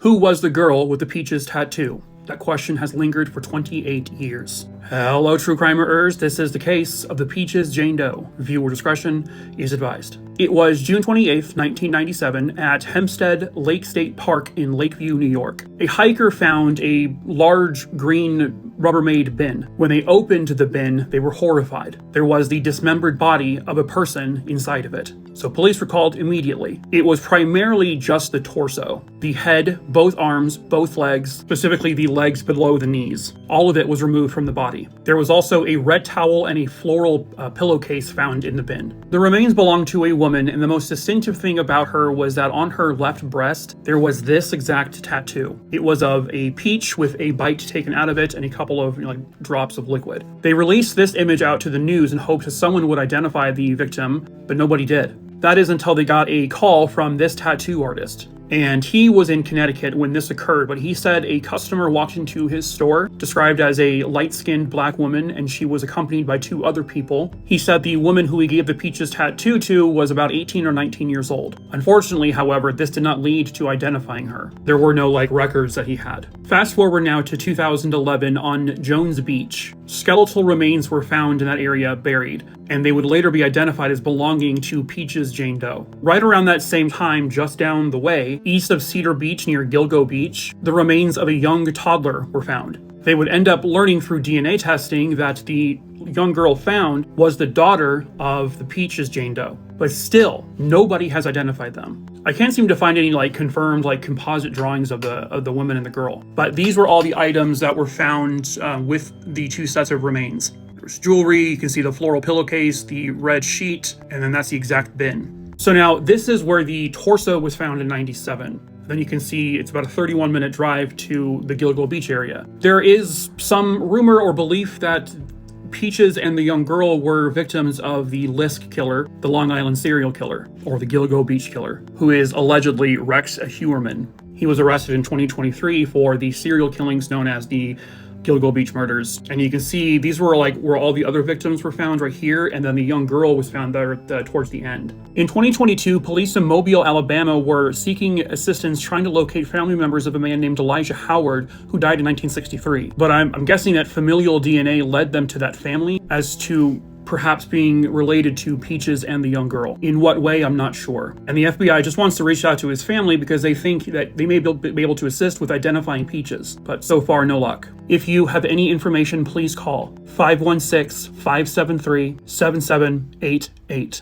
Who was the girl with the Peaches tattoo? That question has lingered for 28 years. Hello, true crimeers. This is the case of the Peaches Jane Doe. Viewer discretion is advised. It was June 28th, 1997 at Hempstead Lake State Park in Lakeview, New York. A hiker found a large green Rubbermaid bin. When they opened the bin, they were horrified. There was the dismembered body of a person inside of it. So police were called immediately. It was primarily just the torso. The head, both arms, both legs, specifically the legs below the knees. All of it was removed from the body. There was also a red towel and a floral pillowcase found in the bin. The remains belonged to a woman, and the most distinctive thing about her was that on her left breast, there was this exact tattoo. It was of a peach with a bite taken out of it and a couple of drops of liquid. They released this image out to the news in hopes that someone would identify the victim, but nobody did. That is until they got a call from this tattoo artist. And he was in Connecticut when this occurred, but he said a customer walked into his store, described as a light-skinned black woman, and she was accompanied by two other people. He said the woman who he gave the Peaches tattoo to was about 18 or 19 years old. Unfortunately, however, this did not lead to identifying her. There were no records that he had. Fast forward now to 2011 on Jones Beach. Skeletal remains were found in that area buried, and they would later be identified as belonging to Peaches Jane Doe. Right around that same time, just down the way, east of Cedar Beach near Gilgo Beach, the remains of a young toddler were found. They would end up learning through DNA testing that the young girl found was the daughter of the Peaches Jane Doe. But still, nobody has identified them. I can't seem to find any confirmed composite drawings of the woman and the girl. But these were all the items that were found with the two sets of remains. There's jewelry, you can see the floral pillowcase, the red sheet, and then that's the exact bin. So now this is where the torso was found in 97. Then you can see it's about a 31-minute drive to the Gilgo Beach area. There is some rumor or belief that Peaches and the young girl were victims of the Lisk killer, the Long Island serial killer, or the Gilgo Beach killer, who is allegedly Rex Heuermann. He was arrested in 2023 for the serial killings known as the Gilgo Beach murders. And you can see these were where all the other victims were found right here, and then the young girl was found there towards the end. In 2022, police in Mobile, Alabama were seeking assistance trying to locate family members of a man named Elijah Howard who died in 1963. But I'm guessing that familial DNA led them to that family as to perhaps being related to Peaches and the young girl. In what way, I'm not sure. And the FBI just wants to reach out to his family because they think that they may be able to assist with identifying Peaches. But so far, no luck. If you have any information, please call 516-573-7788.